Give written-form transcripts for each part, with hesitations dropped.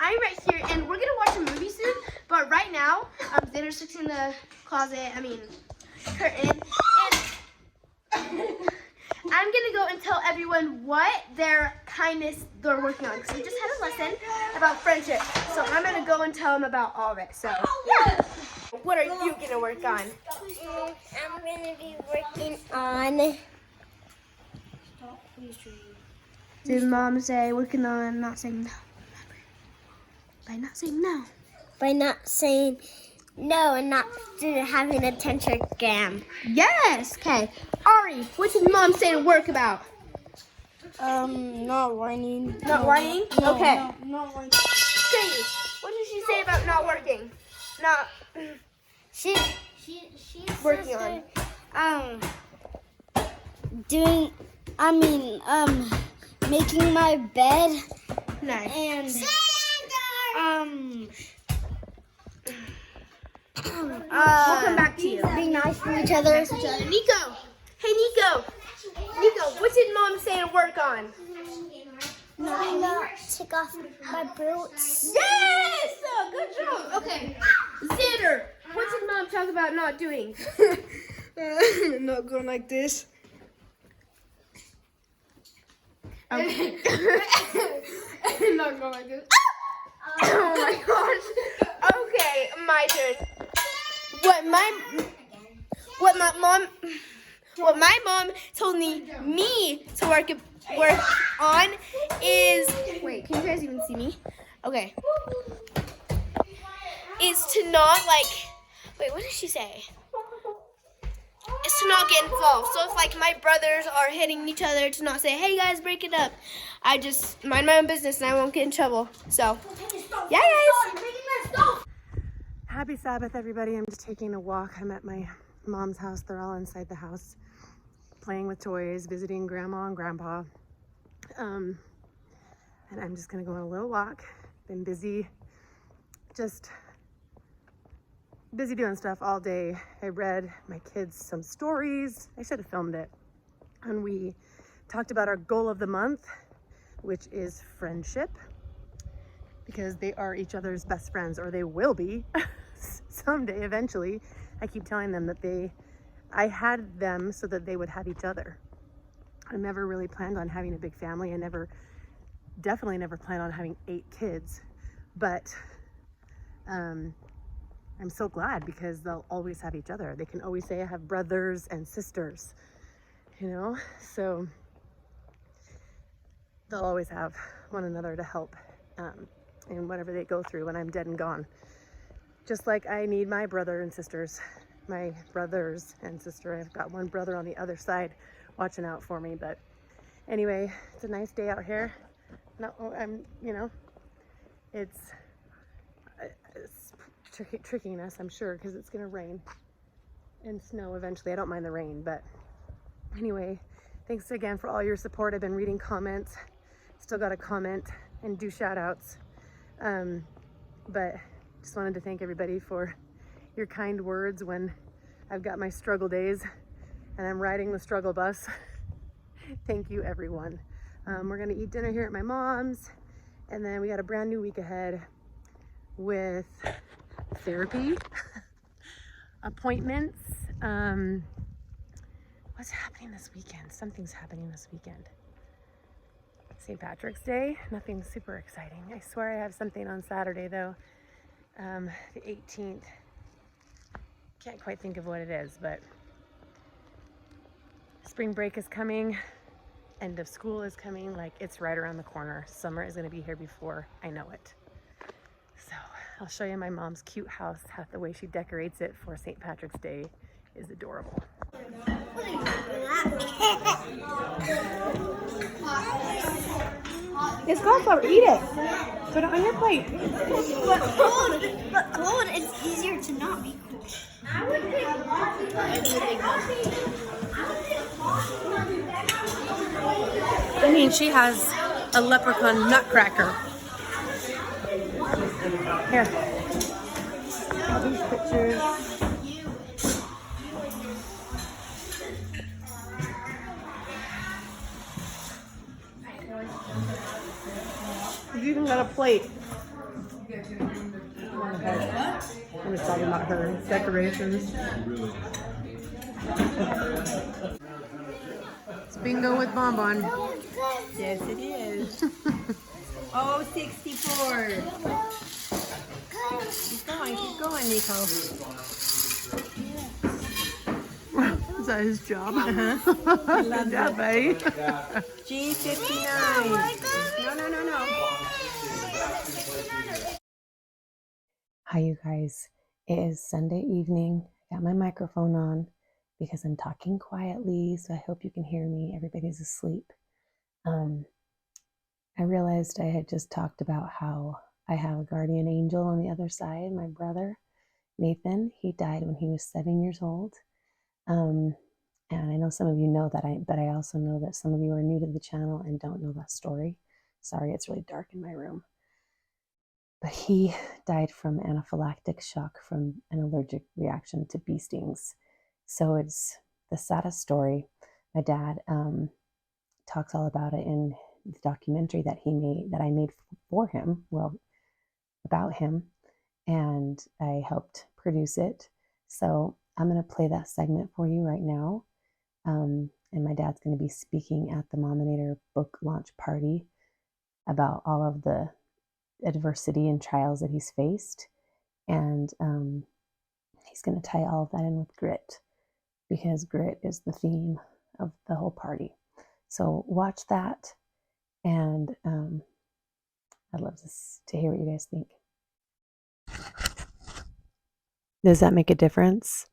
I'm right here, and we're gonna watch a movie soon. But right now, dinner's fixing the closet. Curtain, and I'm gonna go and tell everyone what they're working on. Because we just had a lesson about friendship, so I'm gonna go and tell them about all of it. So yeah. What are you gonna work on? I'm gonna be working on. Did Mom say working on not saying no? By not saying no. By not saying no and not having a tentagram. Yes. Okay. Ari, what did Mom say to work about? Not whining. Not whining? No, okay. No, not whining. Sadie, what did she say about not working? Not She working on. Making my bed Nice. and We'll come back to you. be nice to each other. Nico. Hey, Nico. Nico, what did Mom say to work on? Not take off my boots. Yes! Oh, good job. Okay. Xander, what did Mom talk about not doing? Not going like this. Okay. Not going like this. Oh my gosh. Okay, my turn. What my mom told me to work on is, wait, can you guys even see me? Okay. Is to not wait, what did she say? Is to not get involved. So if my brothers are hitting each other, to not say, hey guys, break it up. I just mind my own business and I won't get in trouble. So, yeah guys. Happy Sabbath, everybody. I'm just taking a walk. I'm at my mom's house. They're all inside the house playing with toys, visiting grandma and grandpa. And I'm just gonna go on a little walk. Been busy doing stuff all day. I read my kids some stories. I should have filmed it. And we talked about our goal of the month, which is friendship, because they are each other's best friends, or they will be someday, eventually. I keep telling them that I had them so that they would have each other. I never really planned on having a big family. I definitely never planned on having 8 kids, but I'm so glad because they'll always have each other. They can always say I have brothers and sisters, so they'll always have one another to help in whatever they go through when I'm dead and gone. Just like I need my brothers and sisters. I've got one brother on the other side watching out for me, but anyway, it's a nice day out here. It's trickiness, I'm sure, because it's gonna rain and snow eventually. I don't mind the rain, but anyway, thanks again for all your support. I've been reading comments, still got to comment and do shout outs, but just wanted to thank everybody for your kind words when I've got my struggle days and I'm riding the struggle bus. Thank you, everyone. We're gonna eat dinner here at my mom's, and then we got a brand new week ahead with therapy, appointments. What's happening this weekend? Something's happening this weekend. St. Patrick's Day, nothing super exciting. I swear I have something on Saturday though, the 18th. Can't quite think of what it is, but spring break is coming, end of school is coming, it's right around the corner. Summer is gonna be here before I know it. So I'll show you my mom's cute house. The way she decorates it for St. Patrick's Day is adorable. It's cauliflower, eat it. Put it on your plate. But cold, it's easier to not be cold. I mean, she has a leprechaun nutcracker. Here. All these pictures. You've even got a plate. I'm just talking about her decorations. It's bingo with Bonbon. Yes, it is. Oh, 64. Keep going, Nico. Is that his job? Good job, buddy. G59. No. Hi, you guys. It is Sunday evening. I got my microphone on because I'm talking quietly, so I hope you can hear me. Everybody's asleep. I realized I had just talked about how I have a guardian angel on the other side, my brother, Nathan. He died when he was 7 years old. And I know some of you know that, but I also know that some of you are new to the channel and don't know that story. Sorry, it's really dark in my room. But he died from anaphylactic shock from an allergic reaction to bee stings. So it's the saddest story. My dad talks all about it in the documentary that I made for him, well, about him, and I helped produce it. So I'm going to play that segment for you right now. And my dad's going to be speaking at the Mominator book launch party about all of the adversity and trials that he's faced. And he's going to tie all of that in with grit, because grit is the theme of the whole party. So watch that, and I'd love to hear what you guys think. Does that make a difference?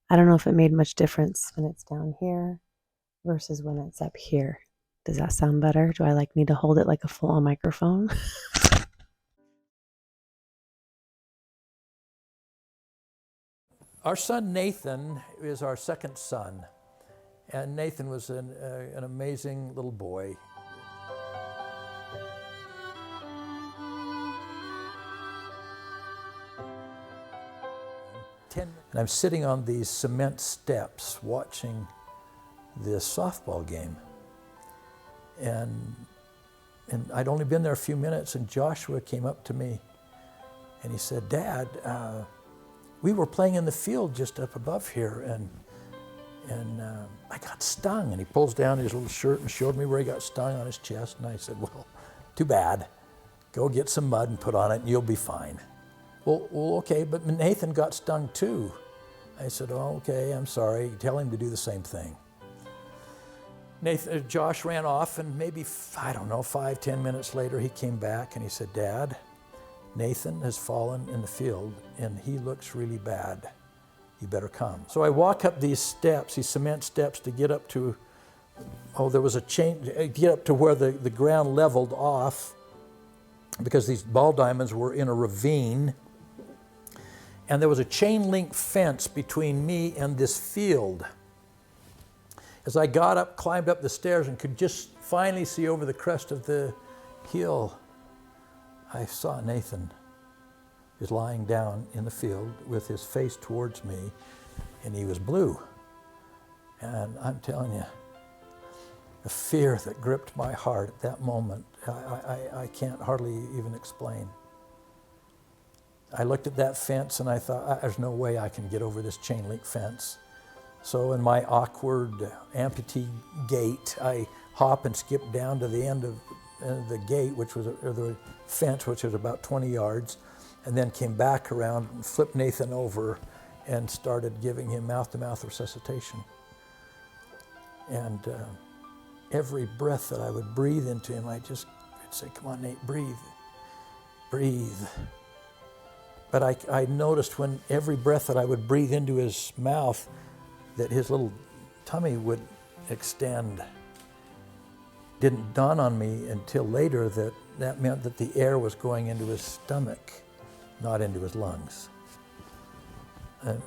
I don't know if it made much difference when it's down here versus when it's up here. Does that sound better? Do I need to hold it like a full-on microphone? Our son Nathan is our second son, and Nathan was an amazing little boy. And I'm sitting on these cement steps watching this softball game, and I'd only been there a few minutes, and Joshua came up to me and he said, "Dad, we were playing in the field just up above here, and I got stung." And he pulls down his little shirt and showed me where he got stung on his chest. And I said, "Well, too bad. Go get some mud and put on it and you'll be fine." Well, okay, but Nathan got stung too. I said, "Oh, okay, I'm sorry. Tell him to do the same thing." Josh ran off, and maybe, I don't know, 5-10 minutes later, he came back and he said, "Dad, Nathan has fallen in the field and he looks really bad. You better come." So I walk up these steps, these cement steps, to get up to, there was a chain, get up to where the ground leveled off, because these ball diamonds were in a ravine. And there was a chain link fence between me and this field. As I got up, climbed up the stairs, and could just finally see over the crest of the hill, I saw Nathan is lying down in the field with his face towards me, and he was blue. And I'm telling you, the fear that gripped my heart at that moment, I can't hardly even explain. I looked at that fence and I thought, there's no way I can get over this chain link fence. So in my awkward amputee gait, I hop and skip down to the end of the gate, or the fence, which was about 20 yards, and then came back around and flipped Nathan over and started giving him mouth-to-mouth resuscitation. And every breath that I would breathe into him, I'd say, "Come on, Nate, breathe, breathe." But I noticed when every breath that I would breathe into his mouth, that his little tummy would extend. Didn't dawn on me until later that meant that the air was going into his stomach, not into his lungs. And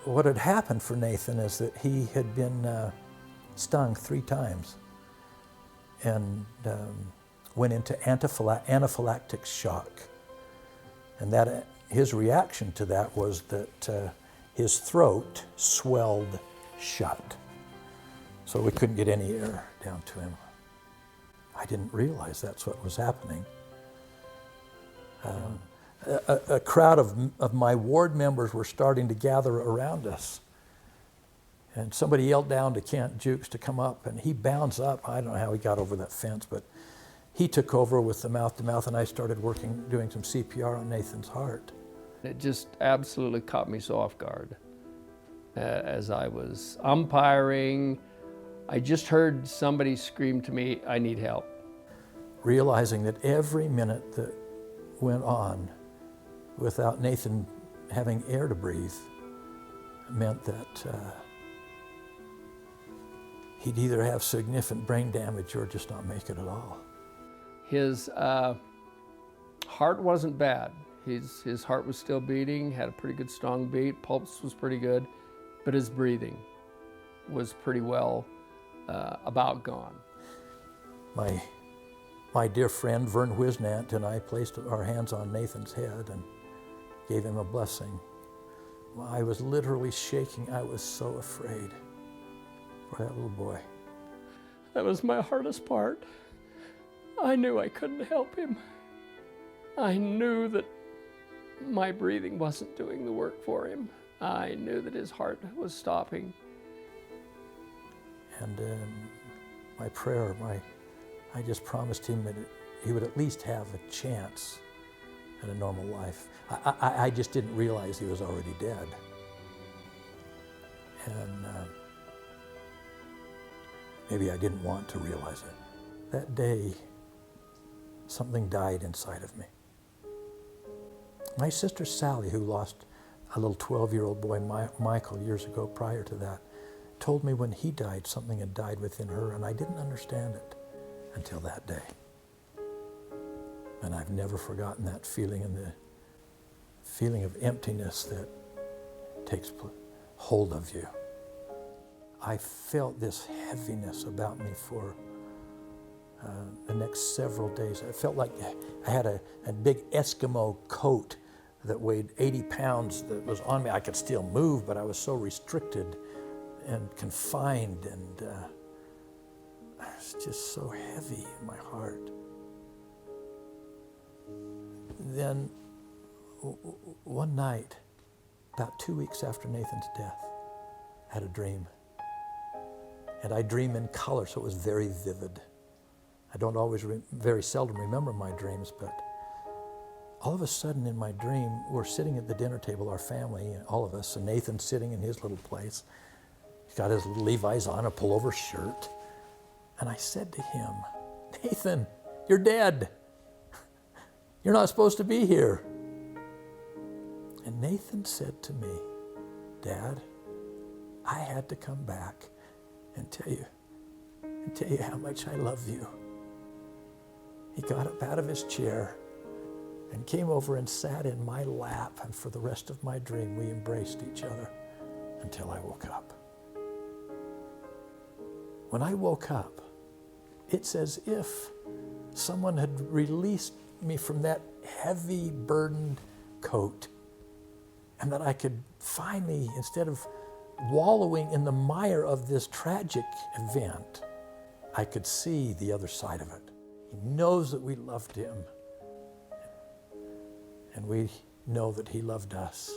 what had happened for Nathan is that he had been stung 3 times and went into anaphylactic shock. And that his reaction to that was that his throat swelled shut. So we couldn't get any air down to him. I didn't realize that's what was happening. a crowd of my ward members were starting to gather around us. And somebody yelled down to Kent Jukes to come up, and he bounds up. I don't know how he got over that fence, but he took over with the mouth-to-mouth, and I started doing some CPR on Nathan's heart. It just absolutely caught me so off guard. As I was umpiring, I just heard somebody scream to me, "I need help." Realizing that every minute that went on without Nathan having air to breathe meant that he'd either have significant brain damage or just not make it at all. His heart wasn't bad. His heart was still beating, had a pretty good strong beat, pulse was pretty good, but his breathing was pretty well about gone. My dear friend Vern Wisnant and I placed our hands on Nathan's head and gave him a blessing. I was literally shaking. I was so afraid for that little boy. That was my hardest part. I knew I couldn't help him. I knew that my breathing wasn't doing the work for him. I knew that his heart was stopping. And my prayer, I just promised him that he would at least have a chance at a normal life. I just didn't realize he was already dead. And maybe I didn't want to realize it. That day, something died inside of me. My sister Sally, who lost a little 12-year-old boy, Michael, years ago prior to that, told me when he died, something had died within her, and I didn't understand it until that day. And I've never forgotten that feeling, and the feeling of emptiness that takes hold of you. I felt this heaviness about me for the next several days. I felt like I had a big Eskimo coat that weighed 80 pounds that was on me. I could still move, but I was so restricted and confined, and it's just so heavy in my heart. Then one night, about 2 weeks after Nathan's death, I had a dream. And I dream in color, so it was very vivid. I don't always, very seldom remember my dreams, but all of a sudden in my dream, we're sitting at the dinner table, our family, all of us, and Nathan's sitting in his little place. He's got his little Levi's on, a pullover shirt. And I said to him, "Nathan, you're dead. You're not supposed to be here." And Nathan said to me, "Dad, I had to come back and tell you how much I love you." He got up out of his chair and came over and sat in my lap, and for the rest of my dream, we embraced each other until I woke up. When I woke up, it's as if someone had released me from that heavy, burdened coat, and that I could finally, instead of wallowing in the mire of this tragic event, I could see the other side of it. He knows that we loved him, and we know that he loved us.